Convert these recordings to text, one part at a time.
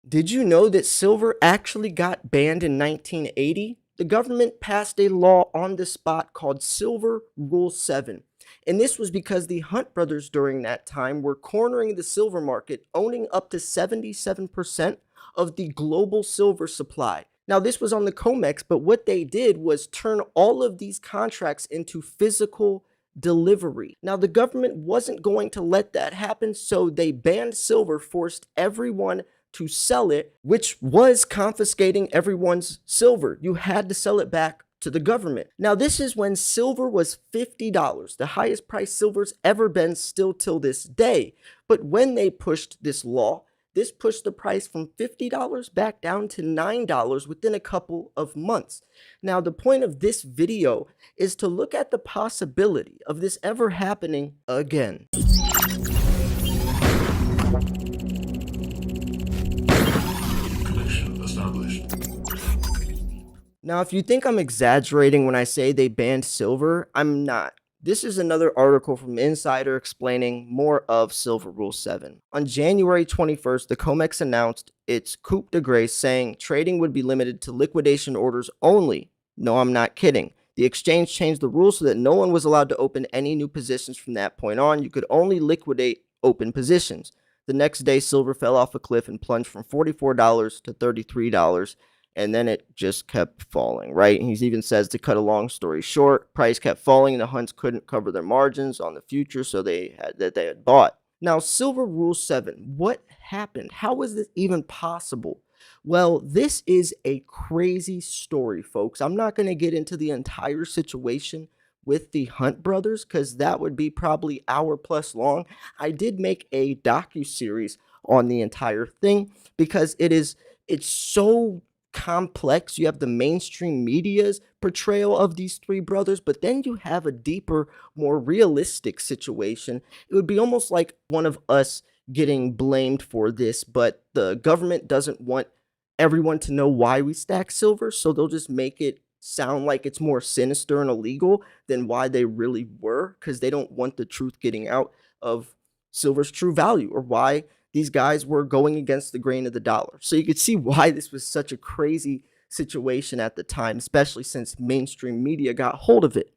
Did you know that silver actually got banned in 1980? The government passed a law on the spot called Silver Rule 7. And this was because the Hunt brothers during that time were cornering the silver market, owning up to 77% of the global silver supply. Now, this was on the COMEX, but what they did was turn all of these contracts into physical delivery. Now, the government wasn't going to let that happen, so they banned silver, forced everyone to sell it, which was confiscating everyone's silver. You had to sell it back to the government. Now, this is when silver was $50, the highest price silver's ever been still till this day. But when they pushed this law, this pushed the price from $50 back down to $9 within a couple of months. Now, the point of this video is to look at the possibility of this ever happening again. Connection established. Now, if you think I'm exaggerating when I say they banned silver, I'm not. This is another article from Insider explaining more of Silver Rule 7. On January 21st, the COMEX announced its coup de grace, saying trading would be limited to liquidation orders only. No, I'm not kidding. The exchange changed the rules so that no one was allowed to open any new positions from that point on. You could only liquidate open positions. The next day, silver fell off a cliff and plunged from $44 to $33. And then it just kept falling, right? And he even says, to cut a long story short, price kept falling and the Hunts couldn't cover their margins on the future, so they had bought. Now, Silver Rule 7, what happened? How was this even possible? Well, this is a crazy story, folks. I'm not going to get into the entire situation with the Hunt brothers because that would be probably hour plus long. I did make a docu-series on the entire thing because it's so complex. You have the mainstream media's portrayal of these three brothers, but then you have a deeper, more realistic situation. It would be almost like one of us getting blamed for this, but the government doesn't want everyone to know why we stack silver, so they'll just make it sound like it's more sinister and illegal than why they really were, because they don't want the truth getting out of silver's true value or why these guys were going against the grain of the dollar. So you could see why this was such a crazy situation at the time, especially since mainstream media got hold of it.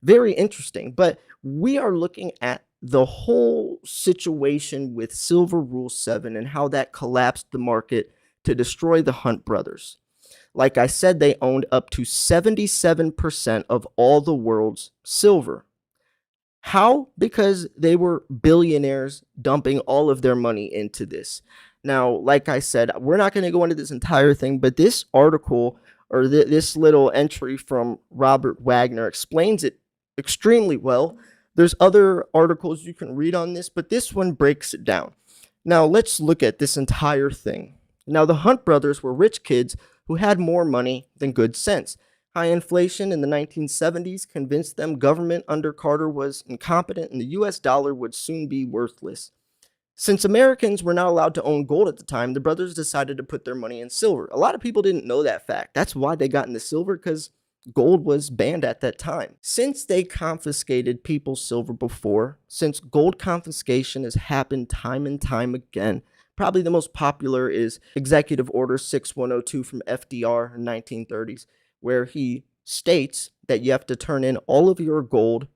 Very interesting. But we are looking at the whole situation with Silver Rule 7 and how that collapsed the market to destroy the Hunt brothers. Like I said, they owned up to 77% of all the world's silver. How? Because they were billionaires dumping all of their money into this. Now, like I said, we're not going to go into this entire thing, but this article or this little entry from Robert Wagner explains it extremely well. There's other articles you can read on this, but this one breaks it down. Now, let's look at this entire thing. Now, the Hunt brothers were rich kids who had more money than good sense. High inflation in the 1970s convinced them government under Carter was incompetent and the US dollar would soon be worthless. Since Americans were not allowed to own gold at the time, the brothers decided to put their money in silver. A lot of people didn't know that fact. That's why they got into silver, because gold was banned at that time. Since they confiscated people's silver before, since gold confiscation has happened time and time again, probably the most popular is Executive Order 6102 from FDR in 1930s, where he states that you have to turn in all of your gold,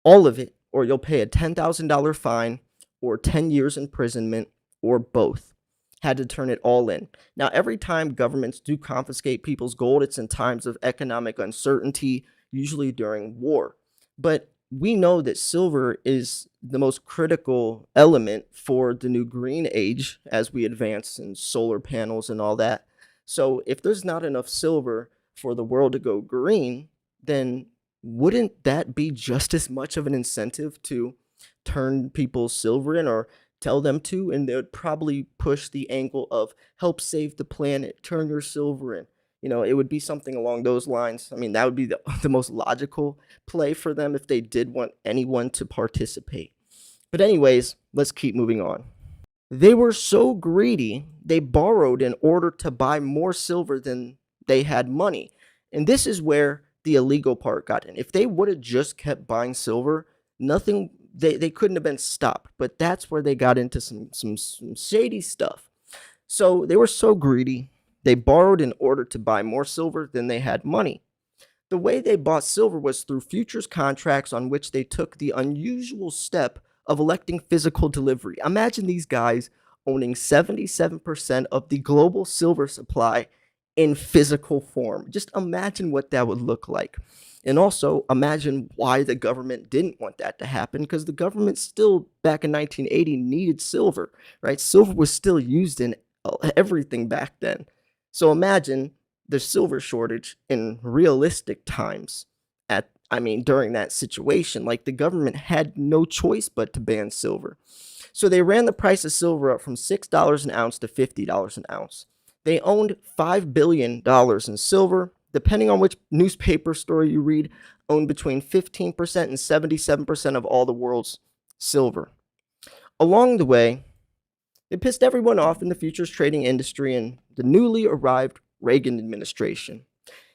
all of it, or you'll pay a $10,000 fine or 10 years imprisonment or both. Had to turn it all in. Now, every time governments do confiscate people's gold, it's in times of economic uncertainty, usually during war. But we know that silver is the most critical element for the new green age as we advance in solar panels and all that. So if there's not enough silver for the world to go green, then wouldn't that be just as much of an incentive to turn people's silver in or tell them to? And they would probably push the angle of help save the planet, turn your silver in. You know, it would be something along those lines. I mean, that would be the most logical play for them if they did want anyone to participate. But anyways, let's keep moving on. They were so greedy, they borrowed in order to buy more silver than they had money. And this is where the illegal part got in. If they would have just kept buying silver, nothing, they couldn't have been stopped. But that's where they got into some shady stuff. So they were so greedy, they borrowed in order to buy more silver than they had money. The way they bought silver was through futures contracts on which they took the unusual step of electing physical delivery. Imagine these guys owning 77% of the global silver supply in physical form. Just imagine what that would look like. And also imagine why the government didn't want that to happen, because the government still back in 1980 needed silver, right? Silver was still used in everything back then. So imagine the silver shortage in realistic times during that situation. Like, the government had no choice but to ban silver. So they ran the price of silver up from $6 an ounce to $50 an ounce. They owned $5 billion in silver. Depending on which newspaper story you read, owned between 15% and 77% of all the world's silver. Along the way, it pissed everyone off in the futures trading industry and the newly arrived Reagan administration.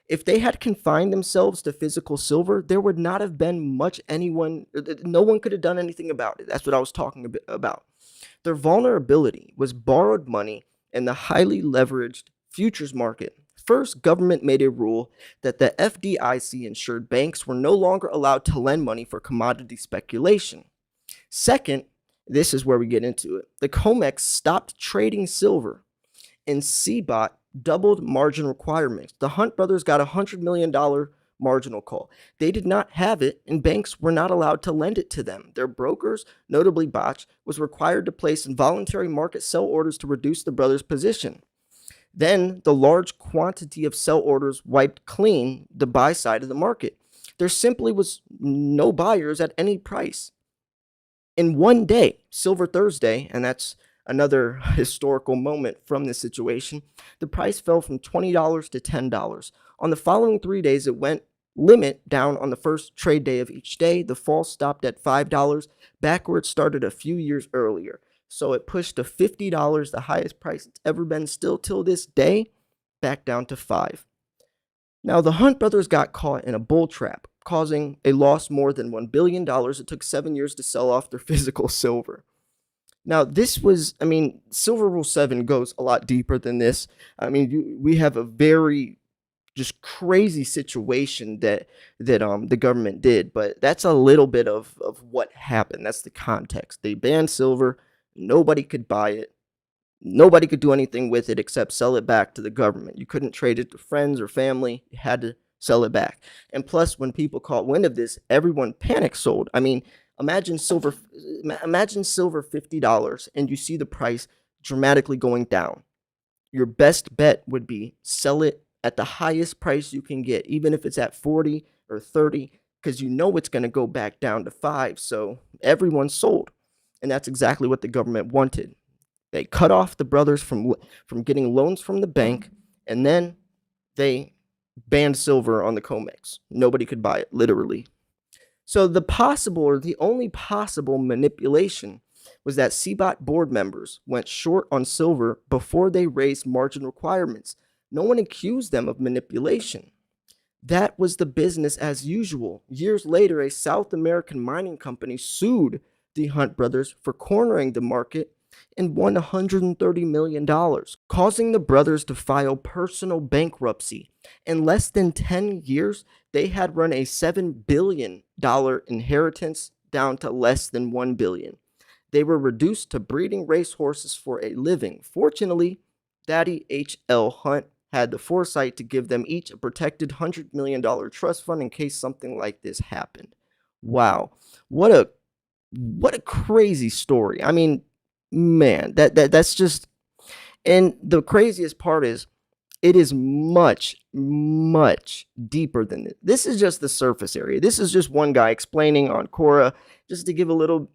If they had confined themselves to physical silver, there would not have been no one could have done anything about it. That's what I was talking about. Their vulnerability was borrowed money in the highly leveraged futures market. First, government made a rule that the FDIC insured banks were no longer allowed to lend money for commodity speculation. Second, this is where we get into it. The COMEX stopped trading silver, and CBOT doubled margin requirements. The Hunt brothers got a $100 million marginal call. They did not have it, and banks were not allowed to lend it to them. Their brokers, notably Botch, was required to place involuntary market sell orders to reduce the brothers' position. Then the large quantity of sell orders wiped clean the buy side of the market. There simply was no buyers at any price. In one day, Silver Thursday, and that's another historical moment from this situation, the price fell from $20 to $10. On the following 3 days, it went limit down on the first trade day of each day. The fall stopped at $5, backwards started a few years earlier. So it pushed to $50, the highest price it's ever been, still till this day, back down to $5. Now, the Hunt brothers got caught in a bull trap, causing a loss more than $1 billion. It took 7 years to sell off their physical silver. Now, Silver Rule 7 goes a lot deeper than this. We have a very just crazy situation that the government did, but that's a little bit of what happened. That's the context. They banned silver. Nobody could buy it. Nobody could do anything with it except sell it back to the government. You couldn't trade it to friends or family. You had to sell it back. And plus, when people caught wind of this, everyone panic sold. Imagine silver $50 and you see the price dramatically going down. Your best bet would be sell it at the highest price you can get, even if it's at 40 or 30, because you know it's going to go back down to 5. So everyone sold. And that's exactly what the government wanted. They cut off the brothers from getting loans from the bank, and then they banned silver on the COMEX. Nobody could buy it, literally. So the only possible manipulation was that CBOT board members went short on silver before they raised margin requirements. No one accused them of manipulation. That was the business as usual. Years later, a South American mining company sued the Hunt brothers for cornering the market and won $130 million, causing the brothers to file personal bankruptcy. In less than 10 years, they had run a $7 billion inheritance down to less than $1 billion. They were reduced to breeding racehorses for a living. Fortunately, Daddy H.L. Hunt had the foresight to give them each a protected $100 million trust fund in case something like this happened. Wow. What a crazy story. Man, that's just, and the craziest part is it is much, much deeper than this. This is just the surface area. This is just one guy explaining on Quora just to give a little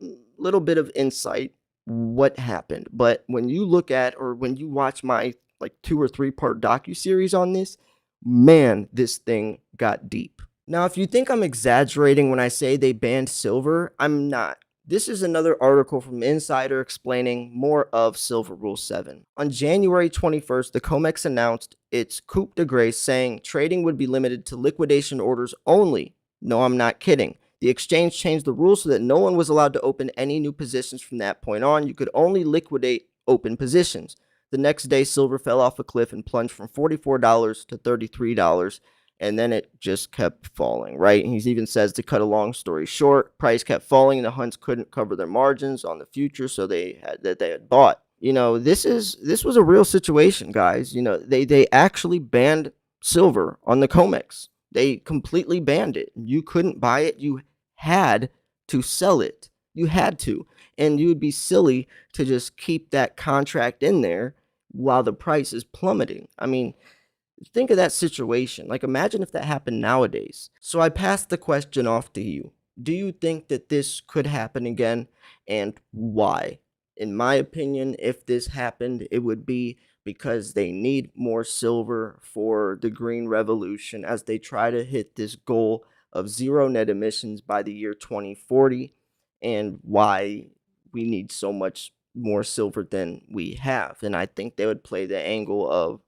bit of insight what happened. But when you look at, or when you watch my 2 or 3 part docuseries on this, man, this thing got deep. Now, if you think I'm exaggerating when I say they banned silver, I'm not. This is another article from Insider explaining more of Silver Rule 7. On January 21st, the COMEX announced its coup de grace, saying trading would be limited to liquidation orders only. No, I'm not kidding. The exchange changed the rules so that no one was allowed to open any new positions from that point on. You could only liquidate open positions. The next day, silver fell off a cliff and plunged from $44 to $33, and then it just kept falling, right? And he even says, to cut a long story short, price kept falling and the hunts couldn't cover their margins on the future, so they had bought. This was a real situation, guys. They actually banned silver on the COMEX. They completely banned it. You couldn't buy it. You had to sell it. You had to. And you would be silly to just keep that contract in there while the price is plummeting. I mean, think of that situation. Like, imagine if that happened nowadays. So I passed the question off to you. Do you think that this could happen again, and why? In my opinion, if this happened, it would be because they need more silver for the green revolution as they try to hit this goal of zero net emissions by the year 2040, and why we need so much more silver than we have. And I think they would play the angle of,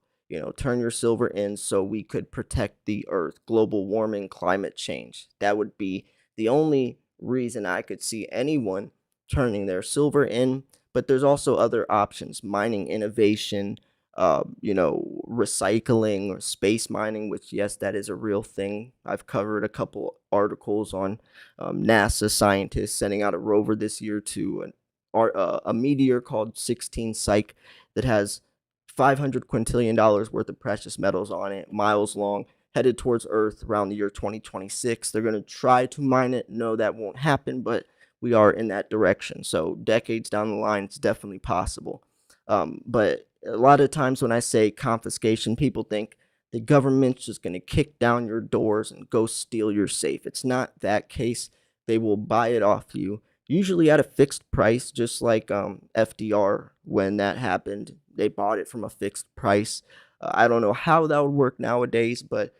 turn your silver in so we could protect the earth, global warming, climate change. That would be the only reason I could see anyone turning their silver in. But there's also other options: mining innovation, recycling or space mining, which, yes, that is a real thing. I've covered a couple articles on NASA scientists sending out a rover this year to a meteor called 16 Psyche that has $500 quintillion worth of precious metals on it, miles long, headed towards Earth around the year 2026. They're going to try to mine it. No, that won't happen, but we are in that direction. So decades down the line, it's definitely possible. But a lot of times when I say confiscation, people think the government's just going to kick down your doors and go steal your safe. It's not that case. They will buy it off you, usually at a fixed price, just like FDR. When that happened, they bought it from a fixed price. I don't know how that would work nowadays, but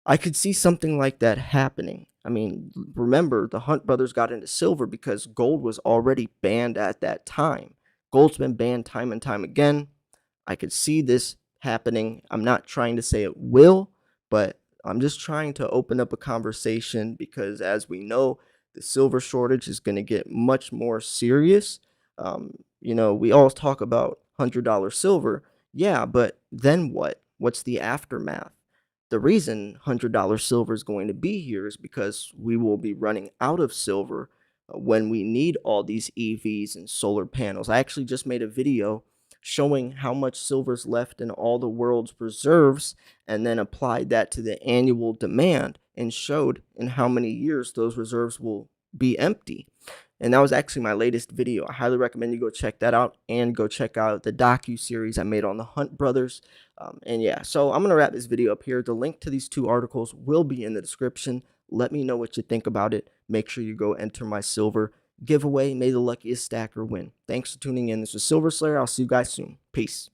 I could see something like that happening. I mean, remember, the Hunt brothers got into silver because gold was already banned at that time. Gold's been banned time and time again. I could see this happening. I'm not trying to say it will, but I'm just trying to open up a conversation because, as we know, the silver shortage is going to get much more serious. We all talk about $100 silver. Yeah, but then what? What's the aftermath? The reason $100 silver is going to be here is because we will be running out of silver when we need all these EVs and solar panels. I actually just made a video showing how much silver is left in all the world's reserves, and then applied that to the annual demand and showed in how many years those reserves will be empty. And that was actually my latest video. I highly recommend you go check that out, and go check out the docu-series I made on the Hunt brothers. And yeah, so I'm going to wrap this video up here. The link to these two articles will be in the description. Let me know what you think about it. Make sure you go enter my silver giveaway. May the luckiest stacker win. Thanks for tuning in. This was Silver Slayer. I'll see you guys soon. Peace.